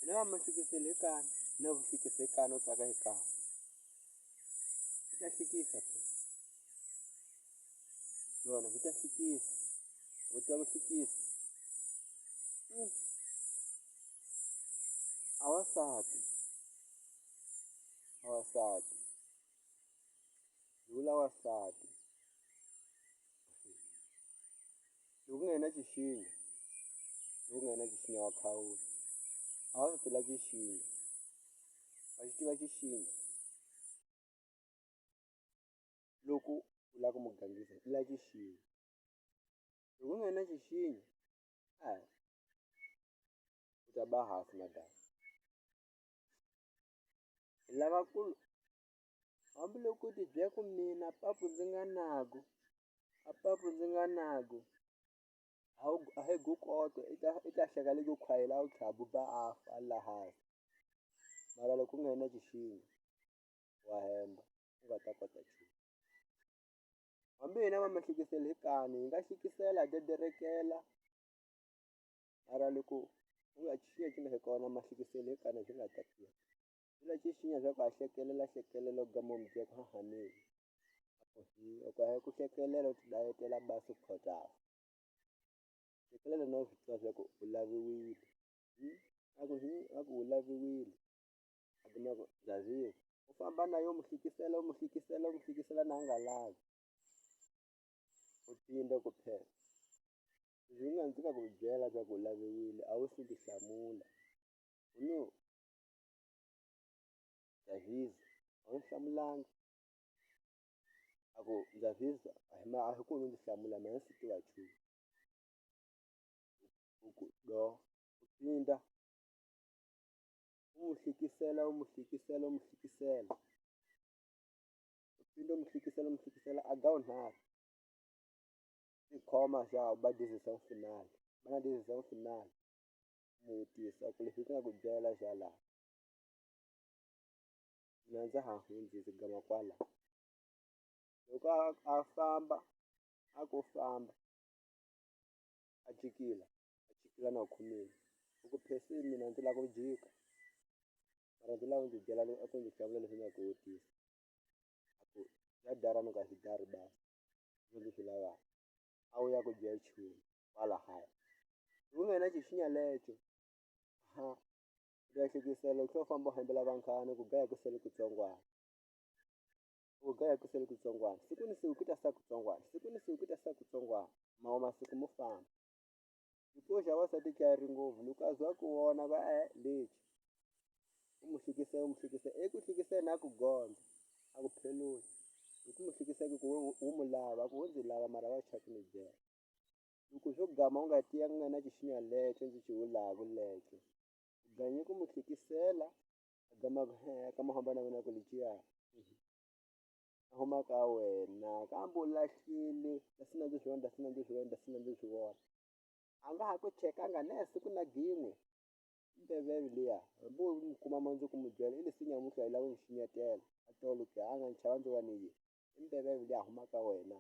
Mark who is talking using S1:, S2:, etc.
S1: na mahlikiselekana na vuhlikisekana tsaka ekaya vita hlikisa yona vita hlikisa vuta vuhlikisa awasati lula wasati loko nghena xixinga wa khawula awasati la xixinga wa xi tiva xixinga loko u lava ku mu gangisa i la xixinga loko u nghena xixinga u ta ba hansi madam hi lavakulu hambiloko u ti byela ku mina papu ndzi nga nagu a hi gu koto i ta hleka loko u khwayela u tlha buba a fa a la hansi mara loko u nghena xixinga wa hemba u nga ta kota nchumu hambi hina va mahlikiselekani hi nga hlikisela hi dederekela mara loko u nga xixinga xi nga ri kona mahlikiselekani byi nga ta tirha la xixinga swa ku a hlekelela u gama mu byela ku hahaneni loko a hi ku hlekelela u ti dlayetela basi u khutaza hlekelela na swi tiva swa ku u laviwile a ku u laviwile a kuma ku Zaziwe u famba na yo mu hlikisela na a nga lavi u pfimba ku phela leswi nga ndzi nga ku byela swa ku u laviwile a wu swi ti hlamula Zaziwe a wu hlamulanga a ku Zaziwe a hi ku u ndzi hlamula mehe swi tiva nchumu u ku do u pfinda u mu hlikisela u pfinda u mu hlikisela a ga unharhu tikhoma xa ba decision final va na decision final mu hetisa ku leswi ndzi nga ku byela xa laha mina ndza ha hundzi ndzi gama kwala loko a famba a ku famba a jikila na u khomile u ku pheseni mina ndzi lava ku jika mara ndzi lava ndzi byela a ku ndzi hlamula leswi nga ku vutisa a ku ya darhani ka xi dari basi ndzi swi lavaka a wu ya ku dya nchumu kwala haya loko u nghena xixinga lexo u ta hlikisela u tlhe u famba u hembela va nkhane ku gaya ku sale kutsongwana siku ni siku ku ta sa kutsongwana maho masiku mo famba xifuwo xa wasati chayiri ngopfu loko a za ku vona va lexi u mu hlikisela eku hlikiseni a ku gondza a ku pheloni hi ku mu hlikisela ku wu mu lava a ku wo ndzi lava mara wa chava ku ni byela loko swo gama u nga tiya ku nga na xixinga lexo ndzi xi vulaka lexo u ganye ku mu hlikisela a gama ka mu hamba na vona ku lexiya a huma ka wena kambe u lahlile ndzi swi vona a nga ha ku chekanga na siku na gin'we mbeveve liya hambi u n'wi kuma mundzuku mu byela i leswi nyamutlha i lava ku n'wi xinyetela a tolo ke a nga ni chava ndzi wa ni yini i mbeveve liya a huma ka wena.